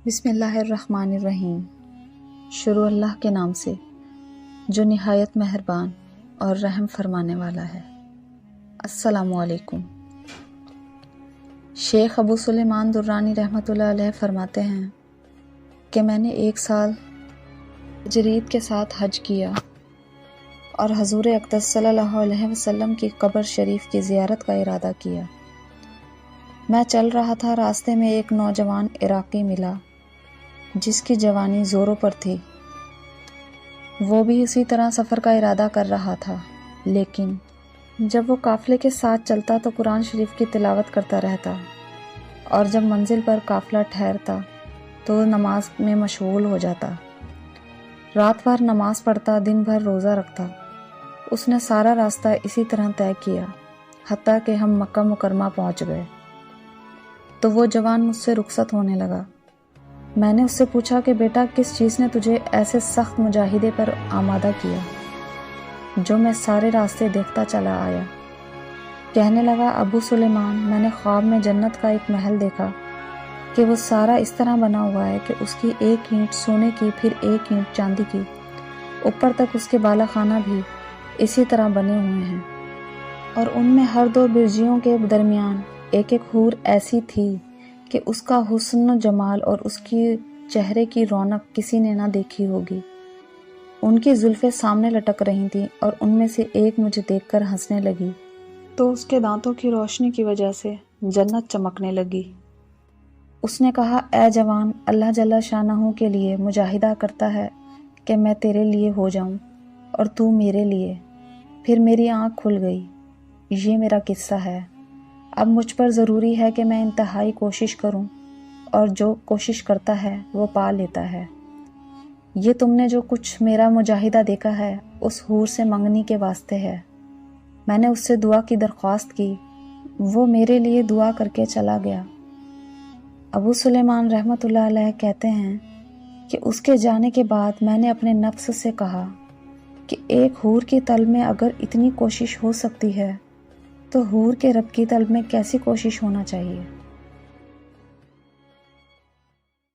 بسم اللہ الرحمن الرحیم۔ شروع اللہ کے نام سے جو نہایت مہربان اور رحم فرمانے والا ہے۔ السلام علیکم۔ شیخ ابو سلیمان درانی رحمۃ اللہ علیہ فرماتے ہیں کہ میں نے 1 سال تجرید کے ساتھ حج کیا اور حضور اقدس صلی اللہ علیہ وسلم کی قبر شریف کی زیارت کا ارادہ کیا۔ میں چل رہا تھا، راستے میں ایک نوجوان عراقی ملا جس کی جوانی زوروں پر تھی۔ وہ بھی اسی طرح سفر کا ارادہ کر رہا تھا، لیکن جب وہ قافلے کے ساتھ چلتا تو قرآن شریف کی تلاوت کرتا رہتا، اور جب منزل پر قافلہ ٹھہرتا تو نماز میں مشغول ہو جاتا۔ رات بھر نماز پڑھتا، دن بھر روزہ رکھتا۔ اس نے سارا راستہ اسی طرح طے کیا، حتیٰ کہ ہم مکہ مکرمہ پہنچ گئے تو وہ جوان مجھ سے رخصت ہونے لگا۔ میں نے اس سے پوچھا کہ بیٹا، کس چیز نے تجھے ایسے سخت مجاہدے پر آمادہ کیا جو میں سارے راستے دیکھتا چلا آیا؟ کہنے لگا، ابو سلیمان، میں نے خواب میں جنت کا ایک محل دیکھا کہ وہ سارا اس طرح بنا ہوا ہے کہ اس کی 1 اینٹ سونے کی، پھر 1 اینٹ چاندی کی، اوپر تک اس کے بالا خانہ بھی اسی طرح بنے ہوئے ہیں، اور ان میں ہر 2 برجیوں کے درمیان ایک حور ایسی تھی کہ اس کا حسن و جمال اور اس کی چہرے کی رونق کسی نے نہ دیکھی ہوگی۔ ان کی زلفیں سامنے لٹک رہی تھیں اور ان میں سے ایک مجھے دیکھ کر ہنسنے لگی تو اس کے دانتوں کی روشنی کی وجہ سے جنت چمکنے لگی۔ اس نے کہا، اے جوان، اللہ جل شانہ کے لیے مجاہدہ کرتا ہے کہ میں تیرے لیے ہو جاؤں اور تو میرے لیے۔ پھر میری آنکھ کھل گئی۔ یہ میرا قصہ ہے۔ اب مجھ پر ضروری ہے کہ میں انتہائی کوشش کروں، اور جو کوشش کرتا ہے وہ پا لیتا ہے۔ یہ تم نے جو کچھ میرا مجاہدہ دیکھا ہے اس حور سے منگنی کے واسطے ہے۔ میں نے اس سے دعا کی درخواست کی، وہ میرے لیے دعا کر کے چلا گیا۔ ابو سلیمان رحمۃ اللہ علیہ کہتے ہیں کہ اس کے جانے کے بعد میں نے اپنے نفس سے کہا کہ ایک حور کی طلب میں اگر اتنی کوشش ہو سکتی ہے تو حور کے رب کی طلب میں کیسی کوشش ہونا چاہیے۔